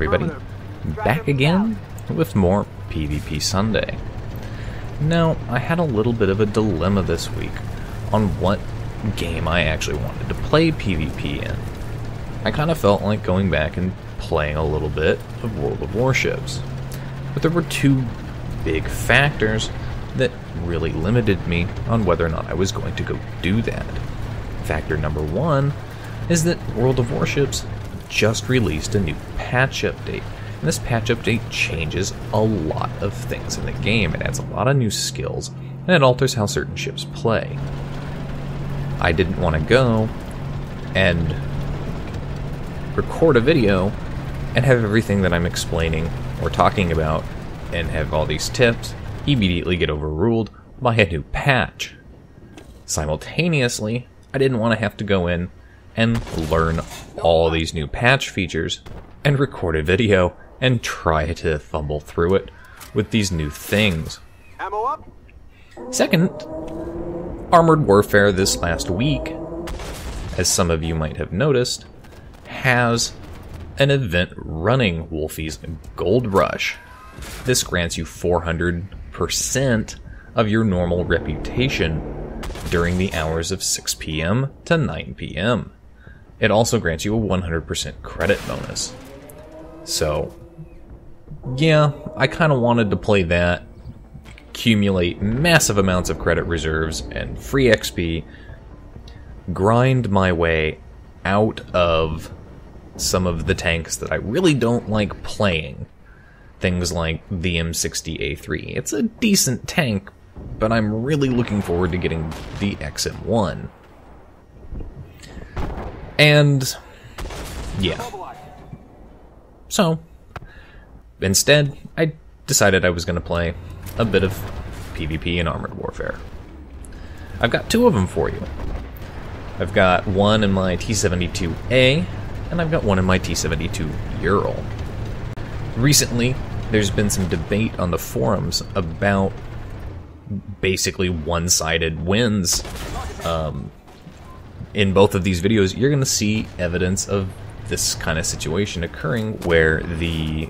everybody, back again with more PvP Sunday. Now, I had a little bit of a dilemma this week on what game I actually wanted to play PvP in. I kind of felt like going back and playing a little bit of World of Warships, but there were two big factors that really limited me on whether or not I was going to go do that. Factor number one is that World of Warships just released a new patch update, and this patch update changes a lot of things in the game. It adds a lot of new skills, and it alters how certain ships play. I didn't want to go and record a video and have everything that I'm explaining or talking about and have all these tips immediately get overruled by a new patch. Simultaneously, I didn't want to have to go in and learn all these new patch features and record a video and try to fumble through it with these new things. Ammo up. Second, Armored Warfare this last week, as some of you might have noticed, has an event running, Wolfie's Gold Rush. This grants you 400% of your normal reputation during the hours of 6 p.m. to 9 p.m. It also grants you a 100% credit bonus. So, yeah, I kind of wanted to play that, accumulate massive amounts of credit reserves and free XP, grind my way out of some of the tanks that I really don't like playing. Things like the M60A3. It's a decent tank, but I'm really looking forward to getting the XM1. And yeah. So, instead, I decided I was going to play a bit of PvP in Armored Warfare. I've got two of them for you. I've got one in my T-72A, and I've got one in my T-72 Ural. Recently, there's been some debate on the forums about basically one-sided wins. In both of these videos, you're going to see evidence of this kind of situation occurring where the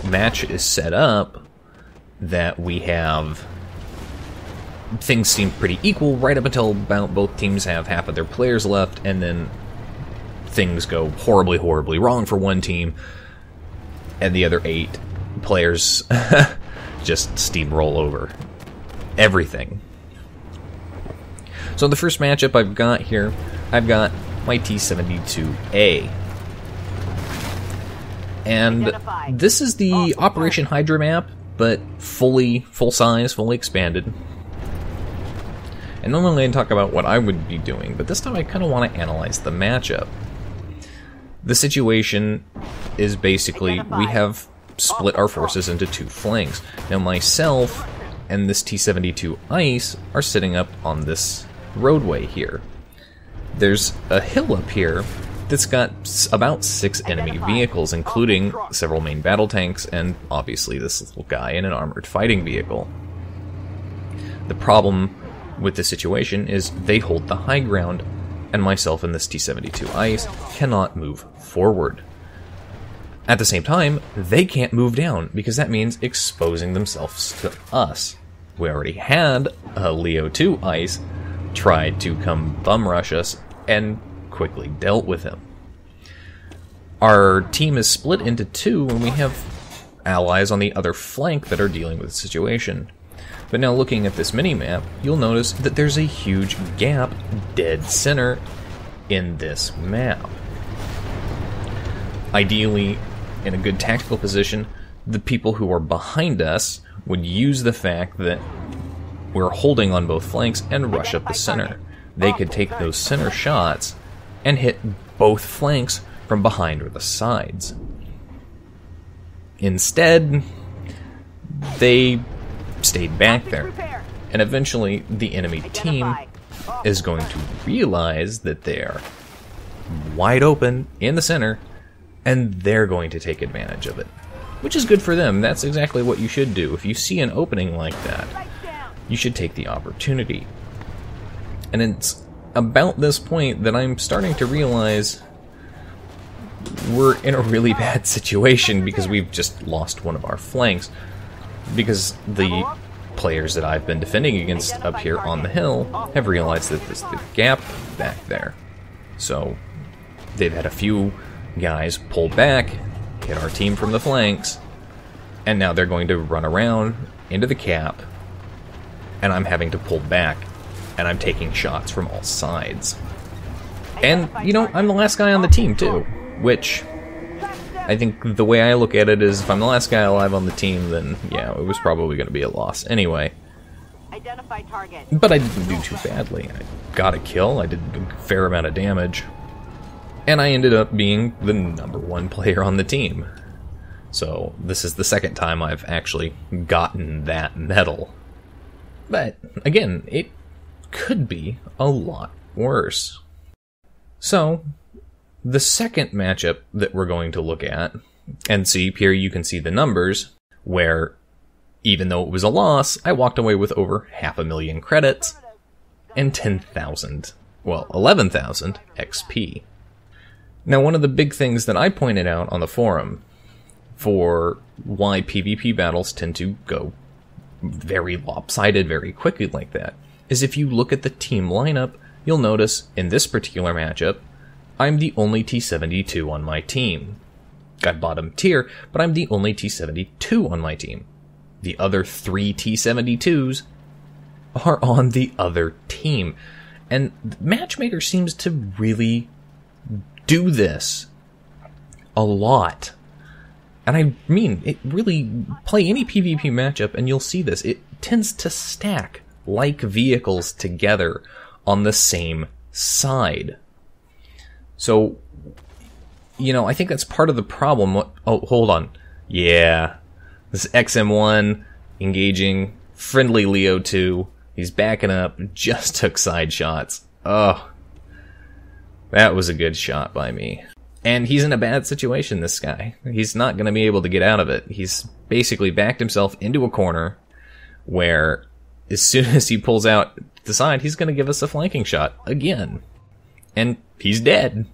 match is set up that we have things seem pretty equal right up until about both teams have half of their players left, and then things go horribly, horribly wrong for one team, and the other 8 players just steamroll over everything. So the first matchup I've got here, I've got my T-72A. And this is the Operation Hydra map, but full size, fully expanded. And normally I'm going to talk about what I would be doing, but this time I kind of want to analyze the matchup. The situation is basically, we have split our forces into 2 flanks. Now myself and this T-72 ICE are sitting up on this roadway here. There's a hill up here that's got about 6 enemy vehicles, including several main battle tanks and obviously this little guy in an armored fighting vehicle. The problem with this situation is they hold the high ground, and myself and this T-72 ICE cannot move forward. At the same time, they can't move down, because that means exposing themselves to us. We already had a Leo 2 ICE tried to come bum rush us and quickly dealt with him. Our team is split into 2, and we have allies on the other flank that are dealing with the situation. But now looking at this mini-map, you'll notice that there's a huge gap dead center in this map. Ideally, in a good tactical position, the people who are behind us would use the fact that we're holding on both flanks and rush up the center. They could take those center shots and hit both flanks from behind or the sides. Instead, they stayed back there, and eventually the enemy team is going to realize that they're wide open in the center, and they're going to take advantage of it. Which is good for them. That's exactly what you should do. If you see an opening like that, you should take the opportunity. And it's about this point that I'm starting to realize we're in a really bad situation because we've just lost one of our flanks. Because the players that I've been defending against up here on the hill have realized that there's the gap back there. So they've had a few guys pull back, hit our team from the flanks, and now they're going to run around into the cap, and I'm having to pull back, and I'm taking shots from all sides. And, you know, I'm the last guy on the team, too, which I think the way I look at it is if I'm the last guy alive on the team, then, yeah, it was probably going to be a loss anyway. Identify target. But I didn't do too badly. I got a kill, I did a fair amount of damage, and I ended up being the #1 player on the team. So this is the second time I've actually gotten that medal. But, again, it could be a lot worse. So, the second matchup that we're going to look at, and see, here you can see the numbers, where even though it was a loss, I walked away with over 500,000 credits and 10,000, well, 11,000 XP. Now, one of the big things that I pointed out on the forum for why PvP battles tend to go very lopsided very quickly like that is if you look at the team lineup, you'll notice in this particular matchup, I'm the only T-72 on my team. Got bottom tier, but I'm the only T-72 on my team. The other 3 T-72s are on the other team. And Matchmaker seems to really do this a lot. And I mean, it really, play any PvP matchup and you'll see this. It tends to stack like vehicles together on the same side. So, you know, I think that's part of the problem. Oh, hold on. Yeah. This XM1 engaging friendly Leo 2. He's backing up, just took side shots. Oh, that was a good shot by me. And he's in a bad situation, this guy. He's not going to be able to get out of it. He's basically backed himself into a corner where as soon as he pulls out the side, he's going to give us a flanking shot again. And he's dead.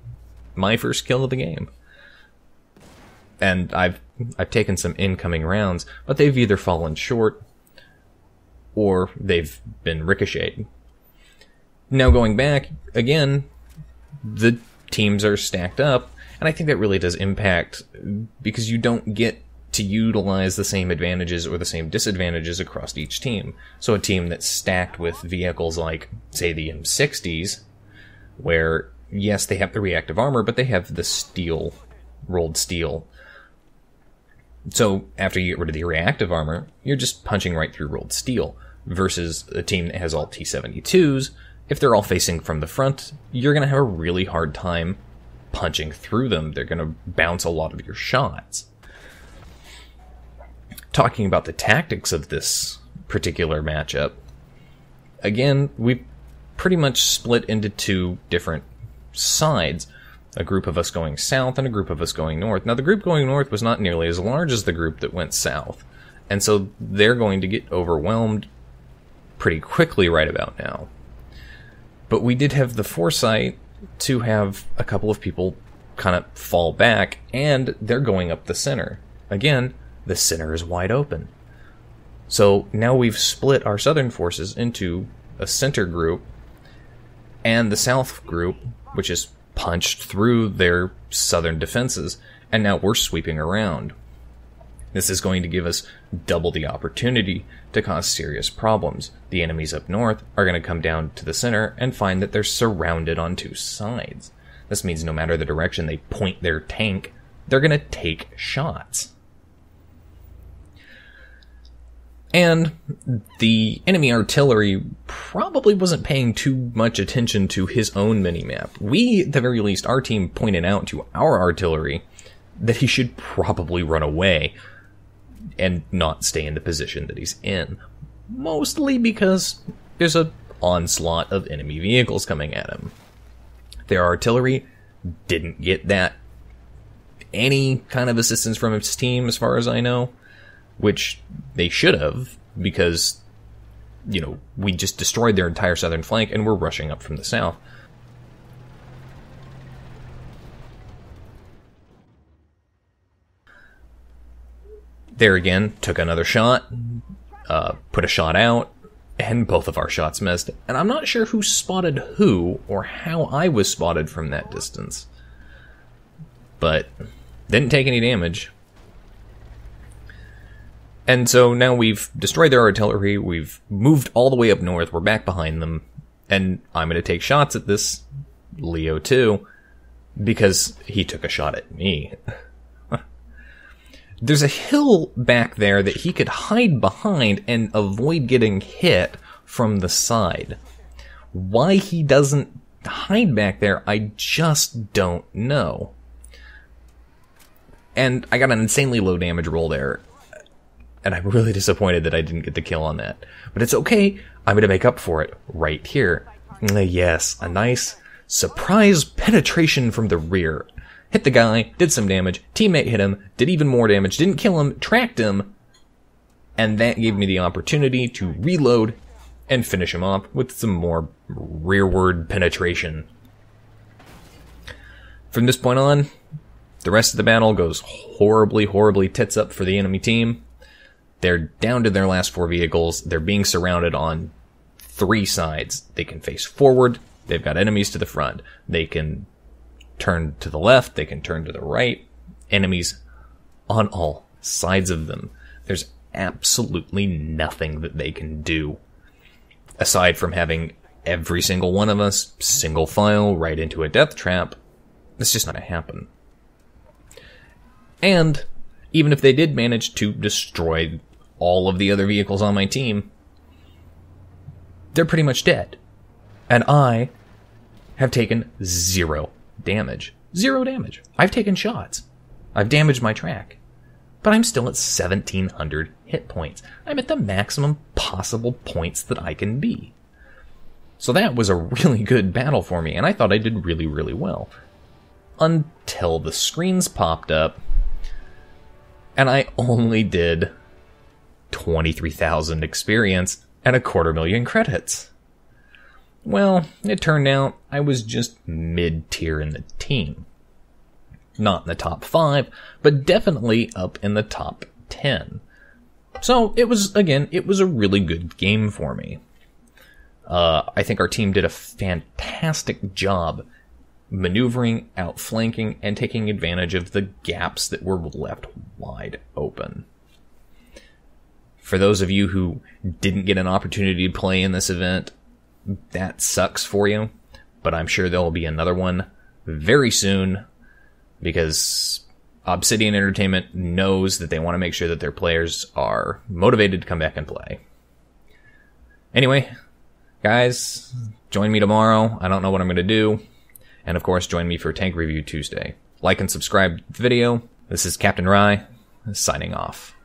My first kill of the game. And I've taken some incoming rounds, but they've either fallen short or they've been ricocheted. Now going back, again, the teams are stacked up, and I think that really does impact because you don't get to utilize the same advantages or the same disadvantages across each team. So a team that's stacked with vehicles like, say, the M60s, where, yes, they have the reactive armor, but they have the steel, rolled steel. So after you get rid of the reactive armor, you're just punching right through rolled steel, versus a team that has all T-72s. If they're all facing from the front, you're going to have a really hard time punching through them. They're going to bounce a lot of your shots. Talking about the tactics of this particular matchup, again, we pretty much split into two different sides. A group of us going south and a group of us going north. Now, the group going north was not nearly as large as the group that went south, and so they're going to get overwhelmed pretty quickly right about now. But we did have the foresight to have a couple of people kind of fall back, and they're going up the center. Again, the center is wide open. So now we've split our southern forces into a center group and the south group, which is punched through their southern defenses, and now we're sweeping around. This is going to give us double the opportunity to cause serious problems. The enemies up north are going to come down to the center and find that they're surrounded on two sides. This means no matter the direction they point their tank, they're going to take shots. And the enemy artillery probably wasn't paying too much attention to his own minimap. We, at the very least, our team pointed out to our artillery that he should probably run away and not stay in the position that he's in. Mostly because there's an onslaught of enemy vehicles coming at him. Their artillery didn't get that any kind of assistance from his team, as far as I know. Which they should have, because, you know, we just destroyed their entire southern flank and we're rushing up from the south. There again, took another shot, put a shot out, and both of our shots missed. And I'm not sure who spotted who, or how I was spotted from that distance. But didn't take any damage. And so now we've destroyed their artillery, we've moved all the way up north, we're back behind them, and I'm going to take shots at this Leo too, because he took a shot at me. There's a hill back there that he could hide behind and avoid getting hit from the side. Why he doesn't hide back there, I just don't know. And I got an insanely low damage roll there, and I'm really disappointed that I didn't get the kill on that. But it's okay, I'm going to make up for it right here. Yes, a nice surprise penetration from the rear. Hit the guy, did some damage, teammate hit him, did even more damage, didn't kill him, tracked him, and that gave me the opportunity to reload and finish him off with some more rearward penetration. From this point on, the rest of the battle goes horribly, horribly tits up for the enemy team. They're down to their last 4 vehicles, they're being surrounded on 3 sides. They can face forward, they've got enemies to the front, they can turn to the left, they can turn to the right. Enemies on all sides of them. There's absolutely nothing that they can do, aside from having every single one of us single file right into a death trap. It's just not gonna happen. And even if they did manage to destroy all of the other vehicles on my team, they're pretty much dead. And I have taken 0 damage. 0 damage. I've taken shots. I've damaged my track. But I'm still at 1,700 hit points. I'm at the maximum possible points that I can be. So that was a really good battle for me, and I thought I did really, really well. Until the screens popped up, and I only did 23,000 experience and 250,000 credits. Well, it turned out I was just mid-tier in the team. Not in the top 5, but definitely up in the top 10. So it was, again, it was a really good game for me. I think our team did a fantastic job maneuvering, outflanking, and taking advantage of the gaps that were left wide open. For those of you who didn't get an opportunity to play in this event, that sucks for you, but I'm sure there will be another one very soon, because Obsidian Entertainment knows that they want to make sure that their players are motivated to come back and play. Anyway, guys, join me tomorrow. I don't know what I'm going to do. And of course, join me for Tank Review Tuesday. Like and subscribe to the video. This is Captain Rye, signing off.